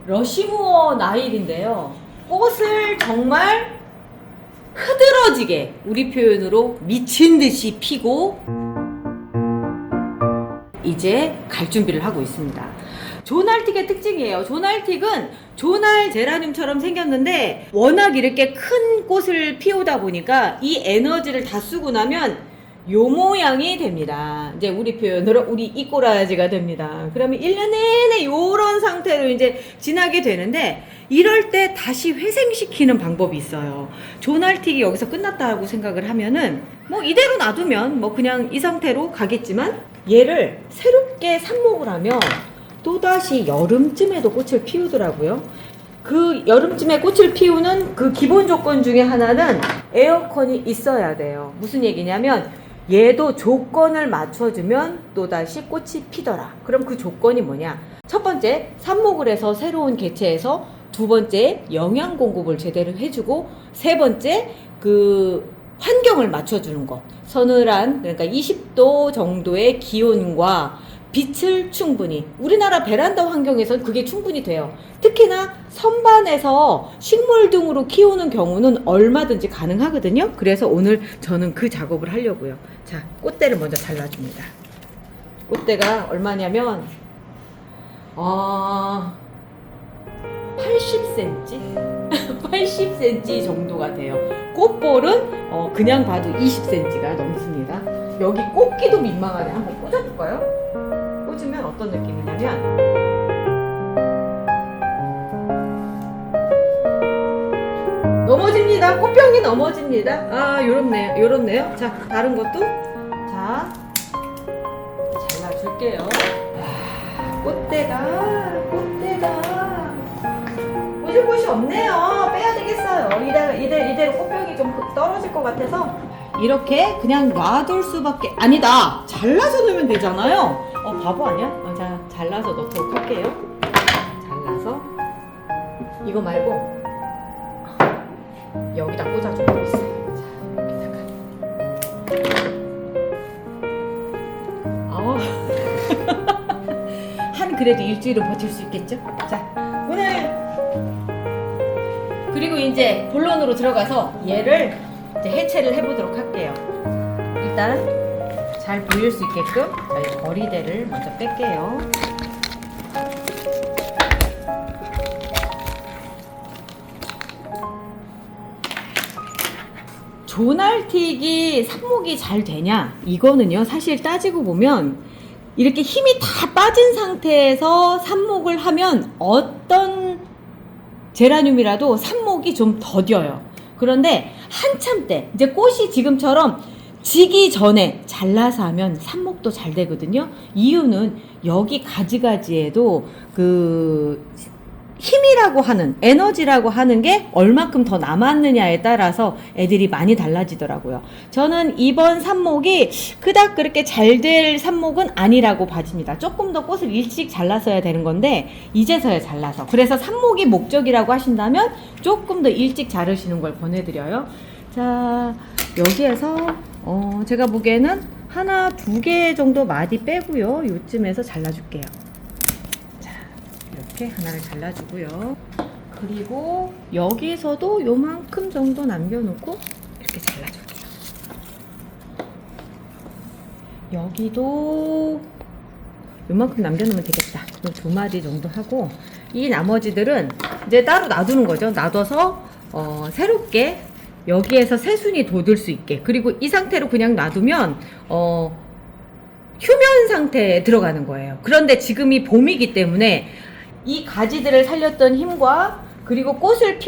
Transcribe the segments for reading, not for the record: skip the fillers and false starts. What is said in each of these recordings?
러시무어 나일인데요. 꽃을 정말 흐드러지게 우리 표현으로 미친 듯이 피고 이제 갈 준비를 하고 있습니다. 조날틱의 특징이에요. 조날틱은 조날 제라늄처럼 생겼는데 워낙 이렇게 큰 꽃을 피우다 보니까 이 에너지를 다 쓰고 나면 요 모양이 됩니다. 이제 우리 표현으로 우리 이꼬라지가 됩니다. 그러면 1년 내내 요런 상태로 이제 지나게 되는데 이럴 때 다시 회생시키는 방법이 있어요. 조날틱이 여기서 끝났다고 생각을 하면은 뭐 이대로 놔두면 뭐 그냥 이 상태로 가겠지만 얘를 새롭게 삽목을 하면 또다시 여름쯤에도 꽃을 피우더라고요. 그 여름쯤에 꽃을 피우는 그 기본 조건 중에 하나는 에어컨이 있어야 돼요. 무슨 얘기냐면 얘도 조건을 맞춰주면 또다시 꽃이 피더라. 그럼 그 조건이 뭐냐? 첫 번째, 삽목을 해서 새로운 개체에서 두 번째, 영양 공급을 제대로 해주고 세 번째, 그 환경을 맞춰주는 것. 서늘한, 그러니까 20도 정도의 기온과 빛을 충분히, 우리나라 베란다 환경에선 그게 충분히 돼요. 특히나 선반에서 식물 등으로 키우는 경우는 얼마든지 가능하거든요. 그래서 오늘 저는 그 작업을 하려고요. 자, 꽃대를 먼저 잘라줍니다. 꽃대가 얼마냐면 80cm? 80cm 정도가 돼요. 꽃볼은 그냥 봐도 20cm가 넘습니다. 여기 꽂기도 민망하네. 한번 꽂아볼까요? 꽂으면 어떤 느낌이냐면 넘어집니다. 꽃병이 넘어집니다. 요렇네요. 자, 다른 것도 자 잘라줄게요. 꽃대가 꽂을 곳이 없네요. 빼야 되겠어요. 이대로 꽃병이 좀 떨어질 것 같아서 이렇게 그냥 놔둘 수밖에. 아니다, 잘라서 넣으면 되잖아요. 바보 아니야? 자, 잘라서 넣도록 할게요. 잘라서 이거 말고 여기다 꽂아주면 되겠어요. 자, 여기다가 한 그래도 일주일은 버틸 수 있겠죠? 자, 오늘 그리고 이제 본론으로 들어가서 얘를 이제 해체를 해보도록 할게요. 일단 잘 보일 수 있게끔 저희 거리대를 먼저 뺄게요. 조날틱이 삽목이 잘 되냐? 이거는요, 사실 따지고 보면 이렇게 힘이 다 빠진 상태에서 삽목을 하면 어떤 제라늄이라도 삽목이 좀 더뎌요. 그런데 한참 때, 이제 꽃이 지금처럼 지기 전에 잘라서 하면 삽목도 잘 되거든요. 이유는 여기 가지가지에도 그 힘이라고 하는, 에너지라고 하는 게 얼마큼 더 남았느냐에 따라서 애들이 많이 달라지더라고요. 저는 이번 삽목이 그닥 그렇게 잘 될 삽목은 아니라고 봐집니다. 조금 더 꽃을 일찍 잘랐어야 되는 건데 이제서야 잘라서. 그래서 삽목이 목적이라고 하신다면 조금 더 일찍 자르시는 걸 권해드려요. 자, 여기에서 제가 보기에는 하나, 두 개 정도 마디 빼고요. 요쯤에서 잘라줄게요. 이렇게 하나를 잘라주고요. 그리고 여기서도 요만큼 정도 남겨놓고 이렇게 잘라줄게요. 여기도 요만큼 남겨놓으면 되겠다. 그럼 두 마디 정도 하고 이 나머지들은 이제 따로 놔두는 거죠. 놔둬서 새롭게 여기에서 새순이 돋을 수 있게. 그리고 이 상태로 그냥 놔두면 휴면 상태에 들어가는 거예요. 그런데 지금이 봄이기 때문에 이 가지들을 살렸던 힘과 그리고 꽃을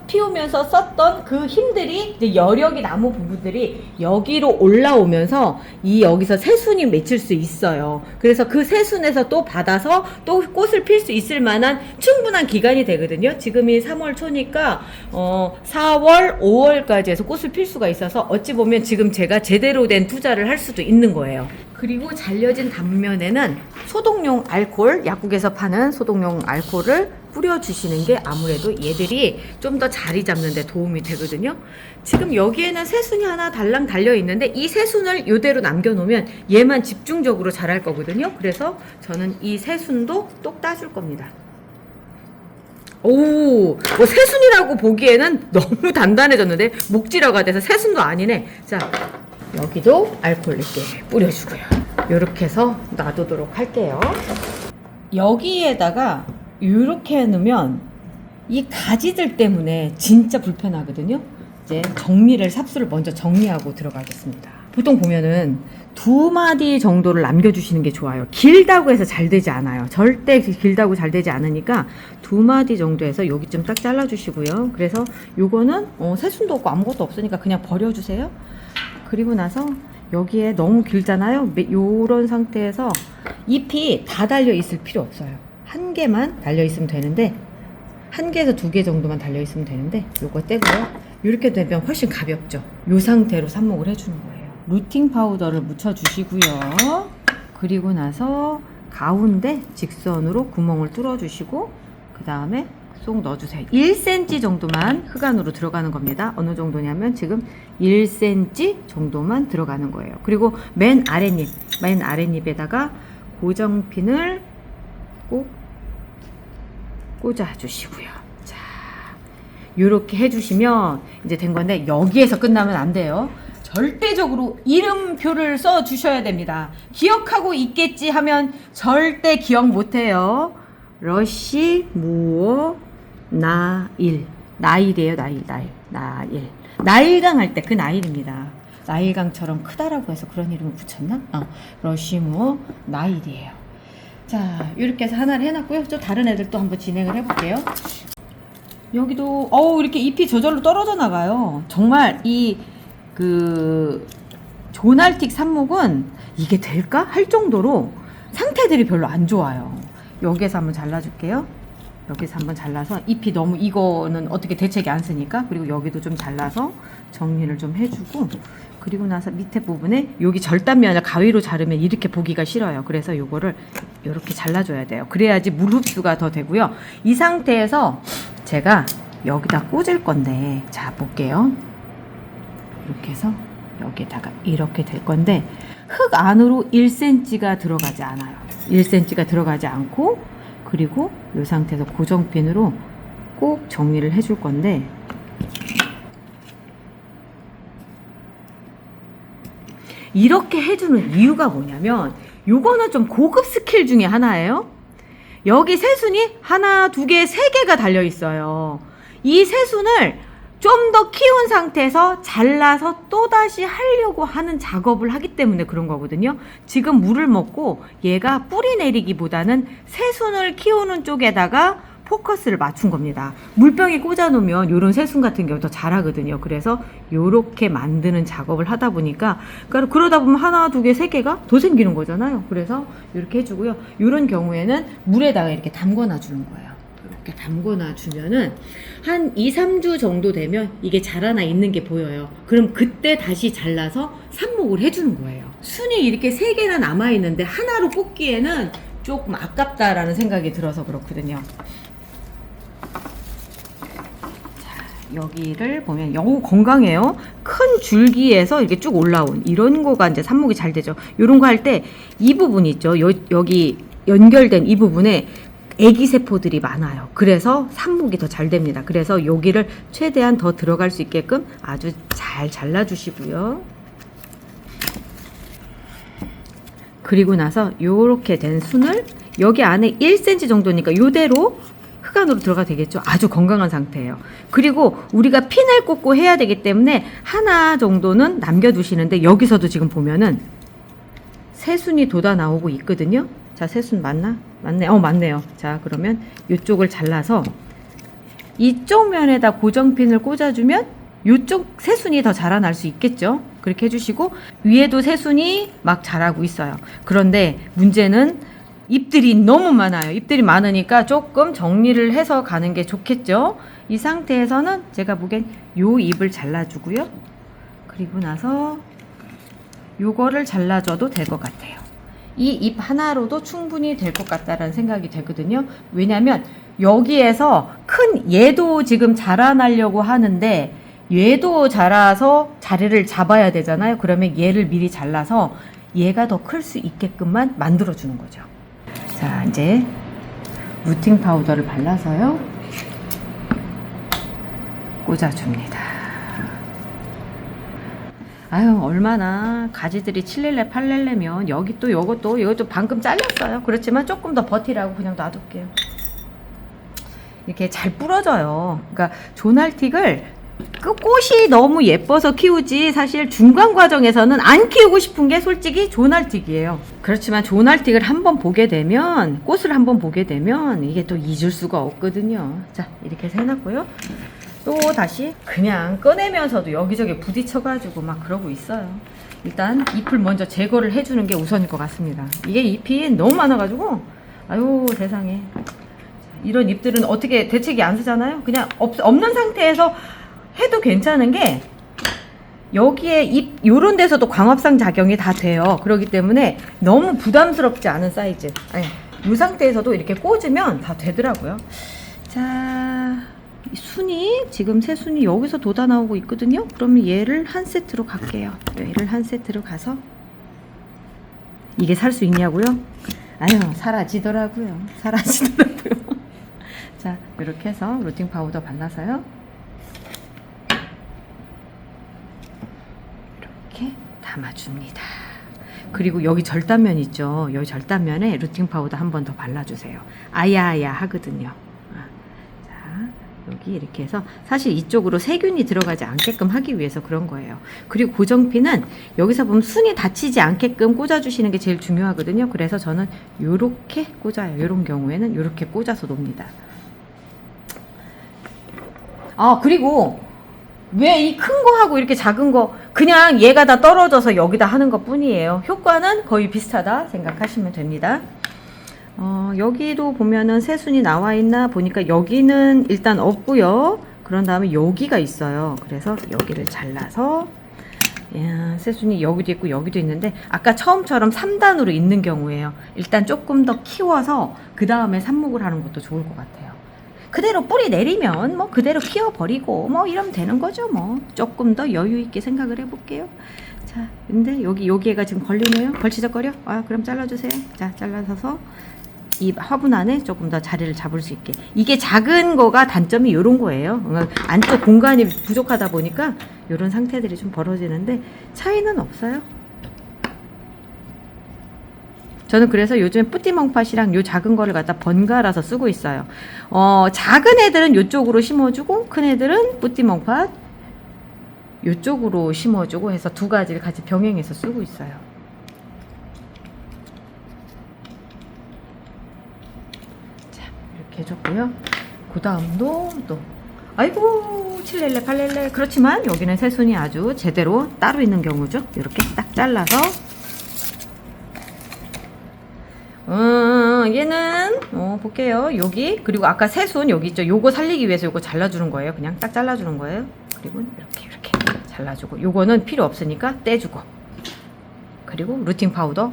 피우면서 썼던 그 힘들이 이제 여력이 남은 부분들이 여기로 올라오면서 여기서 새순이 맺힐 수 있어요. 그래서 그 새순에서 또 받아서 또 꽃을 필 수 있을 만한 충분한 기간이 되거든요. 지금이 3월 초니까 4월, 5월까지 해서 꽃을 필 수가 있어서 어찌 보면 지금 제가 제대로 된 투자를 할 수도 있는 거예요. 그리고 잘려진 단면에는 소독용 알코올, 약국에서 파는 소독용 알코올을 뿌려주시는 게 아무래도 얘들이 좀 더 자리 잡는 데 도움이 되거든요. 지금 여기에는 새순이 하나 달랑 달려 있는데 이 새순을 이대로 남겨놓으면 얘만 집중적으로 자랄 거거든요. 그래서 저는 이 새순도 똑 따줄 겁니다. 오, 뭐 새순이라고 보기에는 너무 단단해졌는데 목질화가 돼서 새순도 아니네. 자, 여기도 알코올 있게 뿌려주고요. 이렇게 해서 놔두도록 할게요. 여기에다가 이렇게 해놓으면 이 가지들 때문에 진짜 불편하거든요. 이제 삽수를 먼저 정리하고 들어가겠습니다. 보통 보면은 2마디 정도를 남겨주시는 게 좋아요. 길다고 해서 잘 되지 않아요. 절대 길다고 잘 되지 않으니까 2마디 정도 해서 여기 좀 딱 잘라주시고요. 그래서 요거는 새순도 없고 아무것도 없으니까 그냥 버려주세요. 그리고 나서 여기에 너무 길잖아요. 요런 상태에서 잎이 다 달려 있을 필요 없어요. 한 개만 달려 있으면 되는데, 1개에서 2개 정도만 달려 있으면 되는데, 요거 떼고요. 이렇게 되면 훨씬 가볍죠. 요 상태로 삽목을 해주는 거예요. 루팅 파우더를 묻혀주시고요. 그리고 나서 가운데 직선으로 구멍을 뚫어주시고, 그 다음에 쏙 넣어주세요. 1cm 정도만 흙안으로 들어가는 겁니다. 어느 정도냐면 지금 1cm 정도만 들어가는 거예요. 그리고 맨 아랫잎에다가 고정핀을 꼭 꽂아주시고요. 자, 요렇게 해주시면 이제 된 건데, 여기에서 끝나면 안 돼요. 절대적으로 이름표를 써 주셔야 됩니다. 기억하고 있겠지 하면 절대 기억 못해요. 러쉬 무어 나일. 나일이에요. 나일. 나일강 할 때 그 나일입니다. 나일강처럼 크다라고 해서 그런 이름을 붙였나? 러쉬 무어 나일이에요. 자, 이렇게 해서 하나를 해놨고요. 저 다른 애들 또 한번 진행을 해볼게요. 여기도 이렇게 잎이 저절로 떨어져 나가요. 정말 조날틱 삽목은 이게 될까? 할 정도로 상태들이 별로 안 좋아요. 여기에서 한번 잘라줄게요. 여기서 한번 잘라서 잎이 너무, 이거는 어떻게 대책이 안 쓰니까. 그리고 여기도 좀 잘라서 정리를 좀 해주고, 그리고 나서 밑에 부분에 여기 절단면을 가위로 자르면 이렇게 보기가 싫어요. 그래서 요거를 이렇게 잘라줘야 돼요. 그래야지 물 흡수가 더 되고요. 이 상태에서 제가 여기다 꽂을 건데, 자 볼게요. 이렇게 해서 여기에다가 이렇게 될 건데, 흙 안으로 1cm가 들어가지 않아요. 1cm가 들어가지 않고, 그리고 이 상태에서 고정핀으로 꼭 정리를 해줄 건데, 이렇게 해주는 이유가 뭐냐면, 요거는 좀 고급 스킬 중에 하나예요. 여기 새순이 하나, 2개, 3개가 달려 있어요. 이 새순을 좀 더 키운 상태에서 잘라서 또다시 하려고 하는 작업을 하기 때문에 그런 거거든요. 지금 물을 먹고 얘가 뿌리 내리기보다는 새순을 키우는 쪽에다가 포커스를 맞춘 겁니다. 물병에 꽂아 놓으면 요런 새순 같은 경우 더 자라거든요. 그래서 요렇게 만드는 작업을 하다 보니까, 그러다 보면 하나, 2개, 3개가 더 생기는 거잖아요. 그래서 이렇게 해주고요. 요런 경우에는 물에다가 이렇게 담궈놔 주는 거예요. 이렇게 담궈놔 주면은 한 2, 3주 정도 되면 이게 자라나 있는 게 보여요. 그럼 그때 다시 잘라서 삽목을 해주는 거예요. 순이 이렇게 3개나 남아있는데 하나로 뽑기에는 조금 아깝다라는 생각이 들어서 그렇거든요. 자, 여기를 보면 너무 건강해요. 큰 줄기에서 이렇게 쭉 올라온 이런 거가 이제 삽목이 잘 되죠. 이런 거 할 때 이 부분 있죠. 여기 연결된 이 부분에 애기세포들이 많아요. 그래서 삽목이 더 잘 됩니다. 그래서 여기를 최대한 더 들어갈 수 있게끔 아주 잘 잘라주시고요. 그리고 나서 요렇게 된 순을 여기 안에 1cm 정도니까 요대로 흙 안으로 들어가 되겠죠. 아주 건강한 상태예요. 그리고 우리가 핀을 꽂고 해야 되기 때문에 하나 정도는 남겨두시는데, 여기서도 지금 보면은 새순이 돋아 나오고 있거든요. 자, 새순 맞나? 맞네. 맞네요. 자, 그러면 이쪽을 잘라서 이쪽 면에다 고정핀을 꽂아주면 이쪽 새순이 더 자라날 수 있겠죠. 그렇게 해주시고, 위에도 새순이 막 자라고 있어요. 그런데 문제는 잎들이 너무 많아요. 잎들이 많으니까 조금 정리를 해서 가는 게 좋겠죠. 이 상태에서는 제가 보기엔 요 잎을 잘라주고요. 그리고 나서 요거를 잘라줘도 될 것 같아요. 이 잎 하나로도 충분히 될 것 같다라는 생각이 되거든요. 왜냐면 여기에서 큰 얘도 지금 자라나려고 하는데, 얘도 자라서 자리를 잡아야 되잖아요. 그러면 얘를 미리 잘라서 얘가 더 클 수 있게끔만 만들어 주는 거죠. 자, 이제 루팅 파우더를 발라서요. 꽂아줍니다. 아유, 얼마나 가지들이 7렐레 8렐레면 여기 또 이것도 방금 잘렸어요. 그렇지만 조금 더 버티라고 그냥 놔둘게요. 이렇게 잘 부러져요. 그러니까 조날틱을 그 꽃이 너무 예뻐서 키우지 사실 중간 과정에서는 안 키우고 싶은 게 솔직히 조날틱이에요. 그렇지만 조날틱을 한번 보게 되면, 꽃을 한번 보게 되면 이게 또 잊을 수가 없거든요. 자, 이렇게 해서 해놨고요. 또 다시 그냥 꺼내면서도 여기저기 부딪혀가지고 막 그러고 있어요. 일단 잎을 먼저 제거를 해주는 게 우선일 것 같습니다. 이게 잎이 너무 많아가지고 아유 세상에. 이런 잎들은 어떻게 대책이 안 쓰잖아요. 그냥 없는 상태에서 해도 괜찮은 게 여기에 잎 요런 데서도 광합성 작용이 다 돼요. 그렇기 때문에 너무 부담스럽지 않은 사이즈. 아니, 이 상태에서도 이렇게 꽂으면 다 되더라고요. 자, 순이 지금 새 순이 여기서 돋아 나오고 있거든요. 그러면 얘를 한 세트로 갈게요. 얘를 한 세트로 가서 이게 살 수 있냐고요? 아유, 사라지더라고요. 자, 이렇게 해서 루팅 파우더 발라서요. 이렇게 담아줍니다. 그리고 여기 절단면 있죠. 여기 절단면에 루팅 파우더 한 번 더 발라주세요. 아야아야 하거든요. 자, 여기 이렇게 해서 사실 이쪽으로 세균이 들어가지 않게끔 하기 위해서 그런 거예요. 그리고 고정핀은 여기서 보면 순이 다치지 않게끔 꽂아주시는 게 제일 중요하거든요. 그래서 저는 요렇게 꽂아요. 이런 경우에는 요렇게 꽂아서 놓습니다. 아, 그리고 왜 이 큰 거 하고 이렇게 작은 거 그냥 얘가 다 떨어져서 여기다 하는 것 뿐이에요. 효과는 거의 비슷하다 생각하시면 됩니다. 여기도 보면은 새순이 나와 있나 보니까 여기는 일단 없고요. 그런 다음에 여기가 있어요. 그래서 여기를 잘라서 새순이 여기도 있고 여기도 있는데 아까 처음처럼 3단으로 있는 경우에요. 일단 조금 더 키워서 그 다음에 삽목을 하는 것도 좋을 것 같아요. 그대로 뿌리 내리면 뭐 그대로 키워버리고 뭐 이러면 되는 거죠. 뭐 조금 더 여유 있게 생각을 해볼게요. 자, 근데 여기가 지금 걸리네요. 걸치적거려? 아, 그럼 잘라주세요. 자, 잘라서 이 화분 안에 조금 더 자리를 잡을 수 있게. 이게 작은 거가 단점이 이런 거예요. 안쪽 공간이 부족하다 보니까 이런 상태들이 좀 벌어지는데 차이는 없어요. 저는 그래서 요즘 뿌띠멍팟이랑 요 작은 거를 갖다 번갈아서 쓰고 있어요. 작은 애들은 요쪽으로 심어주고 큰 애들은 뿌띠멍팟 요쪽으로 심어주고 해서 두 가지를 같이 병행해서 쓰고 있어요. 자, 이렇게 해줬고요. 그 다음도 또 아이고 7렐레 8렐레 그렇지만 여기는 새순이 아주 제대로 따로 있는 경우죠. 이렇게 딱 잘라서 얘는 볼게요. 여기 그리고 아까 새순 여기 있죠. 요거 살리기 위해서 요거 잘라주는 거예요. 그냥 딱 잘라주는 거예요. 그리고 이렇게 잘라주고 요거는 필요 없으니까 떼주고 그리고 루팅 파우더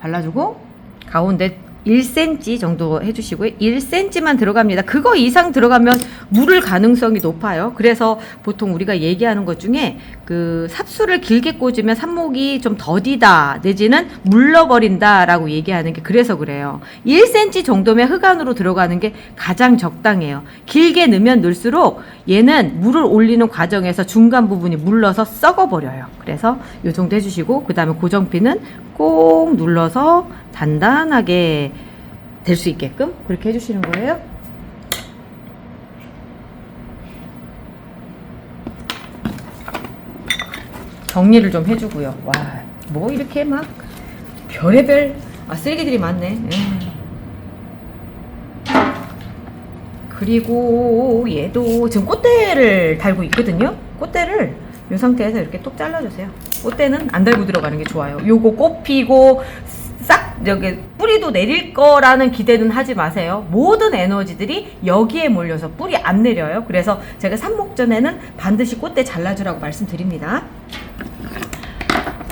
발라주고 가운데 1cm 정도 해주시고요. 1cm만 들어갑니다. 그거 이상 들어가면 물을 가능성이 높아요. 그래서 보통 우리가 얘기하는 것 중에 그 삽수를 길게 꽂으면 삽목이 좀 더디다 내지는 물러버린다 라고 얘기하는 게 그래서 그래요. 1cm 정도면 흙안으로 들어가는 게 가장 적당해요. 길게 넣으면 넣을수록 얘는 물을 올리는 과정에서 중간 부분이 물러서 썩어버려요. 그래서 요 정도 해주시고 그 다음에 고정핀은 꼭 눌러서 단단하게 될 수 있게끔 그렇게 해주시는 거예요. 정리를 좀 해주고요. 와, 뭐 이렇게 막 별의별 쓰레기들이 많네. 그리고 얘도 지금 꽃대를 달고 있거든요. 꽃대를 이 상태에서 이렇게 톡 잘라주세요. 꽃대는 안 달고 들어가는 게 좋아요. 요거 꽃 피고 싹 여기 뿌리도 내릴 거라는 기대는 하지 마세요. 모든 에너지들이 여기에 몰려서 뿌리 안 내려요. 그래서 제가 삽목 전에는 반드시 꽃대 잘라주라고 말씀드립니다.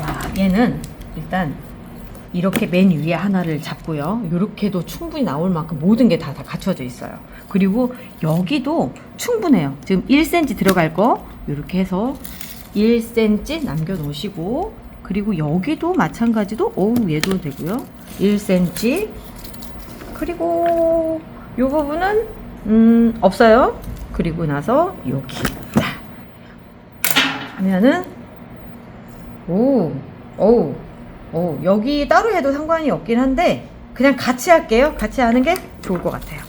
와, 얘는 일단 이렇게 맨 위에 하나를 잡고요. 이렇게도 충분히 나올 만큼 모든 게 다 갖춰져 있어요. 그리고 여기도 충분해요. 지금 1cm 들어갈 거 이렇게 해서 1cm 남겨 놓으시고 그리고 여기도 마찬가지로 얘도 되고요. 1cm 그리고 이 부분은 없어요. 그리고 나서 여기 자, 하면은 오 여기 따로 해도 상관이 없긴 한데 그냥 같이 할게요. 같이 하는 게 좋을 것 같아요.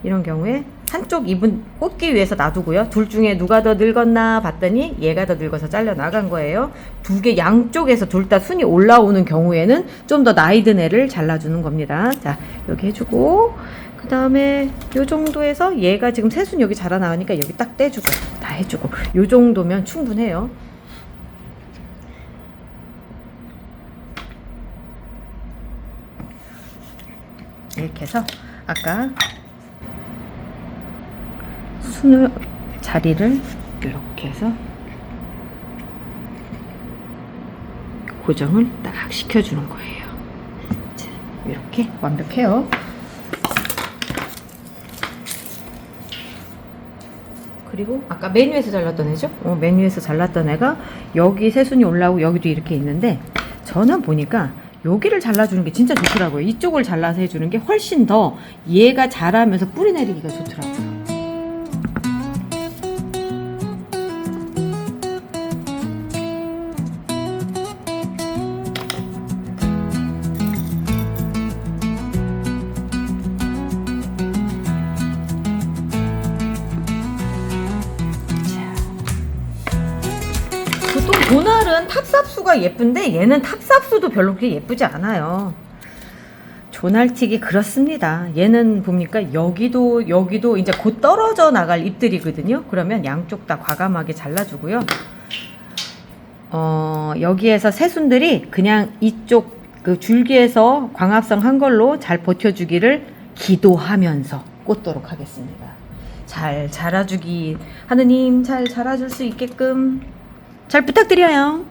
이런 경우에 한쪽 입은 꽂기 위해서 놔두고요. 둘 중에 누가 더 늙었나 봤더니 얘가 더 늙어서 잘려 나간 거예요. 두 개 양쪽에서 둘 다 순이 올라오는 경우에는 좀 더 나이 든 애를 잘라주는 겁니다. 자, 여기 해주고 그 다음에 요 정도에서 얘가 지금 새순 여기 자라나가니까 여기 딱 떼주고 다 해주고 요 정도면 충분해요. 이렇게 해서 아까 순을 자리를 이렇게 해서 고정을 딱 시켜주는 거예요. 자, 이렇게 완벽해요. 그리고 아까 맨 위에서 잘랐던 애죠? 맨 위에서 잘랐던 애가 여기 새순이 올라오고 여기도 이렇게 있는데 저는 보니까 여기를 잘라주는 게 진짜 좋더라고요. 이쪽을 잘라서 해주는 게 훨씬 더 얘가 자라면서 뿌리 내리기가 좋더라고요. 보통 조날은 탑삽수가 예쁜데 얘는 탑삽수도 별로 그렇게 예쁘지 않아요. 조날틱이 그렇습니다. 얘는 봅니까? 여기도 이제 곧 떨어져 나갈 잎들이거든요. 그러면 양쪽 다 과감하게 잘라주고요. 여기에서 새순들이 그냥 이쪽 그 줄기에서 광합성 한 걸로 잘 버텨주기를 기도하면서 꽂도록 하겠습니다. 잘 자라주기 하느님 잘 자라줄 수 있게끔 잘 부탁드려요.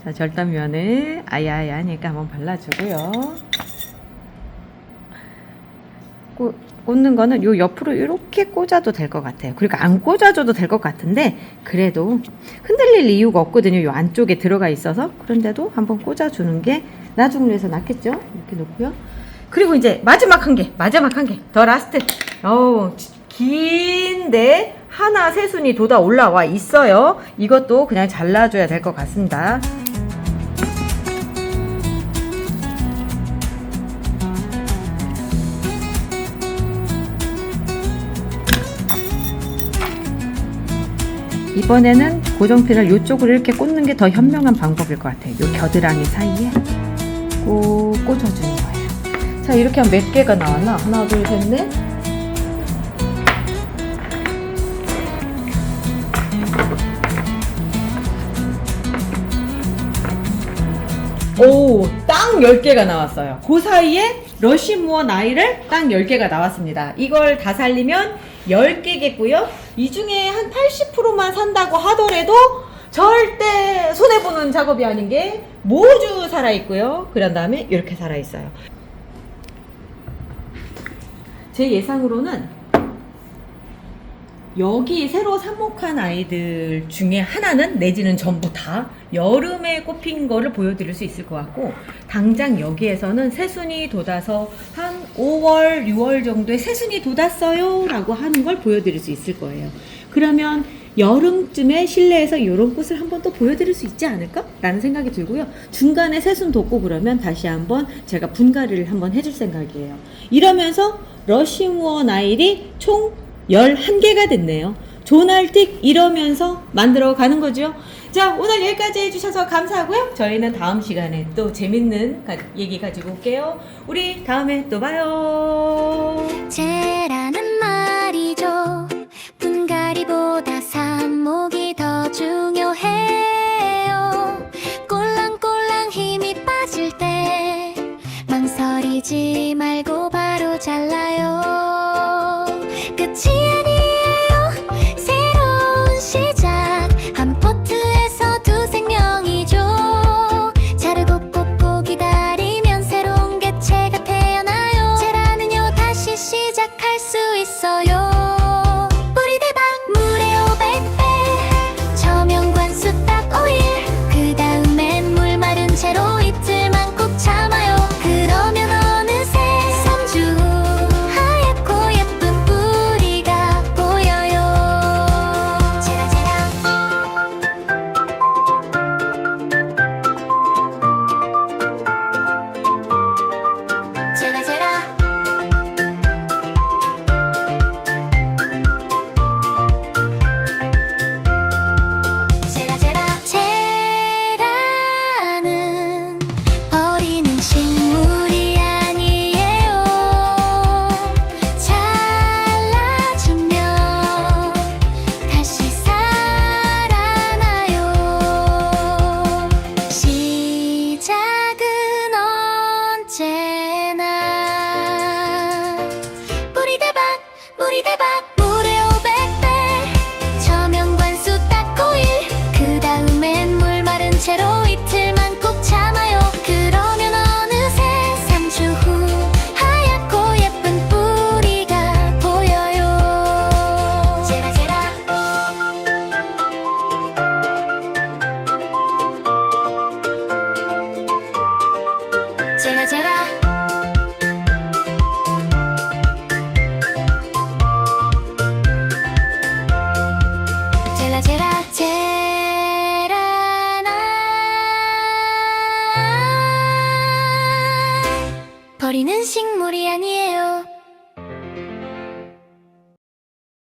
자, 절단면을 아야아야하니까 한번 발라주고요. 꽂는 거는 요 옆으로 이렇게 꽂아도 될 것 같아요. 그러니까 안 꽂아줘도 될 것 같은데 그래도 흔들릴 이유가 없거든요. 요 안쪽에 들어가 있어서. 그런데도 한번 꽂아주는 게 나중을 위해서 낫겠죠. 이렇게 놓고요. 그리고 이제 마지막 한 개 더 라스트. 긴데 하나 새순이 돋아 올라와 있어요. 이것도 그냥 잘라줘야 될 것 같습니다. 이번에는 고정핀을 이쪽으로 이렇게 꽂는 게 더 현명한 방법일 것 같아요. 이 겨드랑이 사이에 꼭 꽂아주는 거예요. 자, 이렇게 하면 몇 개가 나왔나? 하나, 둘, 셋, 넷. 오, 딱 10개가 나왔어요. 그 사이에 러시무어 나이를 딱 10개가 나왔습니다. 이걸 다 살리면 10개겠고요. 이 중에 한 80%만 산다고 하더라도 절대 손해보는 작업이 아닌 게 모두 살아있고요. 그런 다음에 이렇게 살아있어요. 제 예상으로는 여기 새로 삽목한 아이들 중에 하나는 내지는 전부 다 여름에 꽃핀 거를 보여드릴 수 있을 것 같고, 당장 여기에서는 새순이 돋아서 한 5월, 6월 정도에 새순이 돋았어요 라고 하는 걸 보여드릴 수 있을 거예요. 그러면 여름쯤에 실내에서 이런 꽃을 한번 또 보여드릴 수 있지 않을까? 라는 생각이 들고요. 중간에 새순 돋고 그러면 다시 한번 제가 분갈이를 한번 해줄 생각이에요. 이러면서 러시무어 나일이 총 11개가 됐네요. 조날틱 이러면서 만들어 가는 거죠. 자, 오늘 여기까지 해주셔서 감사하고요. 저희는 다음 시간에 또 재밌는 얘기 가지고 올게요. 우리 다음에 또 봐요. 제라는 말이죠. 분갈이보다 삽목이 더 중요해요. 꼴랑꼴랑 힘이 빠질 때 망설이지 말고 바로 잘라요. 끝이 아니에요. 새로운 시작. 한 포트에서 두 생명이죠. 자르고 뽑고 기다리면 새로운 개체가 태어나요. 제라는요 다시 시작할 수 있어요. 뿌리 대박 물에 500배 저명 관수 딱 5일. 그 다음엔 물 마른 채로 이틀만 꼭 참아요. 그러면 어느새 3주 하얗고 예쁜 뿌리가 보여요. 물이 대박 물에 500배 저명관수 딱 5일 그 다음엔 물 마른 채로 이틀만 꼭 참아요. 그러면 어느새 3주 후 하얗고 예쁜 뿌리가 보여요. 제라제라 제라제라 제라제라 제라나 버리는 식물이 아니에요.